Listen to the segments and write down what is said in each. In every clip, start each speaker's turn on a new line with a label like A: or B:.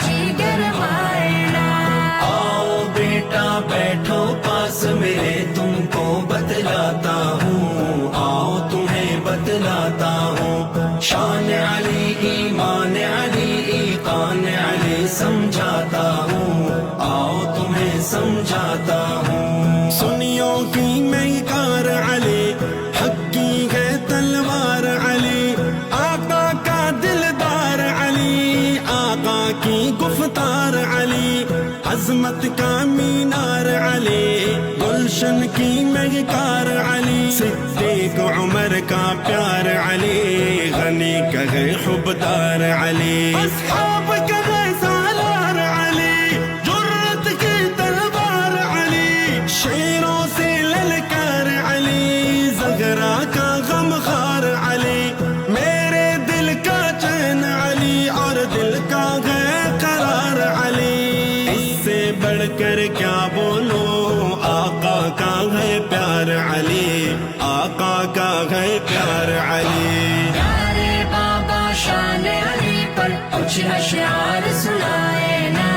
A: جی گرمائنا.
B: آؤ بیٹا بیٹھو پاس میرے تم کو بتلاتا ہوں، آؤ تمہیں بتلاتا ہوں. شان علی ایمان علی ایقان علی سمجھاتا ہوں، آؤ تمہیں سمجھاتا ہوں. سنیوں کی میں کار علی، حق کی ہے تلوار علی، آقا کا دلدار علی، آقا کی گفتار علی، عظمت کا مینار علی، گلشن کی مہکار علی، صدیق عمر کا پیار علی، غنی کا ہے حبدار علی، اصحاب کا ہے سالار علی، جرت کی تلوار علی، شیروں سے للکار علی، زغرا کا غمخوار علی، میرے دل کا چین علی اور دل کا ہے قرار علی. اس سے بڑھ کر کیا بولو، آقا کا ہے پیار علی، آقا کا ہے پیار علی.
A: پیارے بابا شان علی پر کچھ اشعار سنائے نا،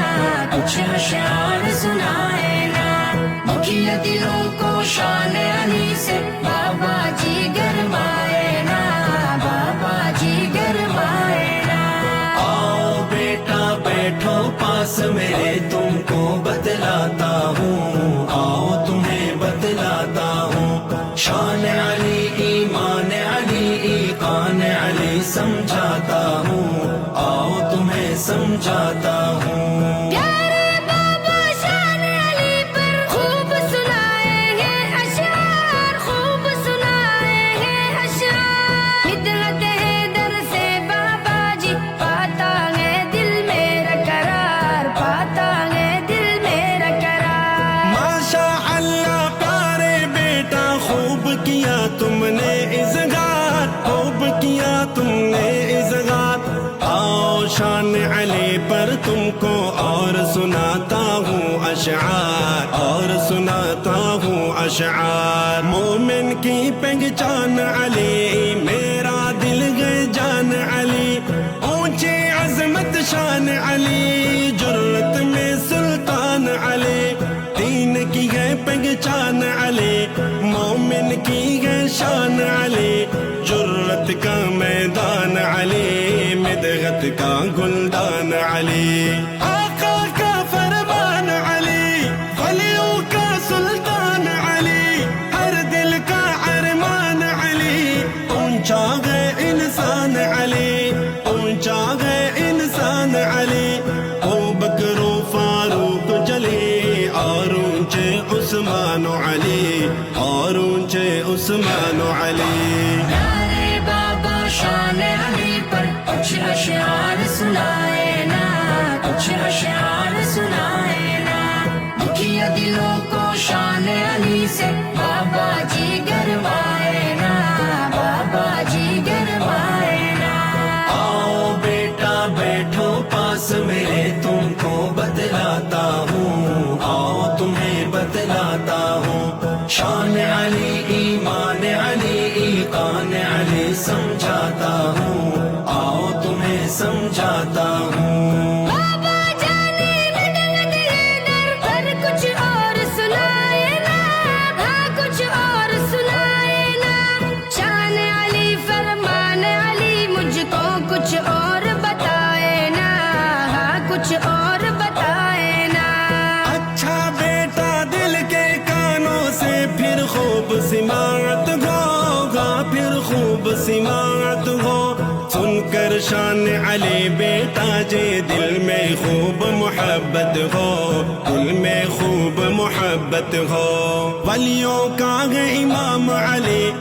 A: کچھ اشعار سنائے نا. دکھیا دلوں کو شان علی سے بابا جی گرمائے نا، بابا جی گرمائے نا.
B: آؤ بیٹا بیٹھو پاس میرے تم کو بتلاتا ہوں، آؤ تمہیں بتلاتا ہوں. شان علی ایمان علی ایقان علی سمجھاتا ہوں، آؤ تمہیں سمجھاتا ہوں.
A: پیارے بابا شان علی پر خوب سنائے ہیں اشعار، خوب سنائے ہیں اشعار. مدحت ہے در سے بابا جی، پاتا ہے دل میرا قرار، پاتا ہے دل میرا قرار.
B: ماشاء اللہ پیارے بیٹا خوب کیا تم نے اظہار، خوب کیا تم نے اظہار. آؤ شان علی پر تم کو اور سناتا ہوں اشعار، اور سناتا ہوں اشعار. مومن کی پہچان علی، میرا دل ہے جان علی، اونچی عظمت شان علی، جرت میں سلطان علی، دین کی ہے پہچان علی، مومن کی ہے شان علی، جرت کا میدان علی، مدحت کا گلدان علی، آقا کا فرمان علی، ولیوں کا سلطان علی، ہر دل کا ارمان علی، اونچا ہے انسان علی، اونچا ہے انسان علی. او بکر و فاروق جلی اور اونچے عثمان و علی، اور اونچے عثمان و علی.
A: پیارے بابا شان علی پر کچھ اشعار سنائے نا، کچھ اشعار سنائے نا. دکھیا دلوں کو شان علی سے بابا جی گرمائے نا، بابا جی گرمائے نا.
B: آؤ بیٹا بیٹھو پاس میرے تم کو بتلاتا ہوں، آؤ تمہیں بتلاتا ہوں. شان علی ایمان علی ایقان علی سمجھاتا ہوں، آؤ تمہیں سمجھاتا ہوں.
A: بابا جانے مدد ہے در پر کچھ اور سنائے نا، ہاں کچھ اور سنائے نا. شان علی فرمان علی مجھ کو کچھ اور بتائے نا، ہاں کچھ اور بتائے نا.
B: اچھا بیٹا دل کے کانوں سے پھر خوب سماعت ہوگا، پھر خوب سماعت ہو. سن کر شان علی بیٹا جی دل میں خوب محبت ہو، دل میں خوب محبت ہو. ولیوں کا ہے امام علی،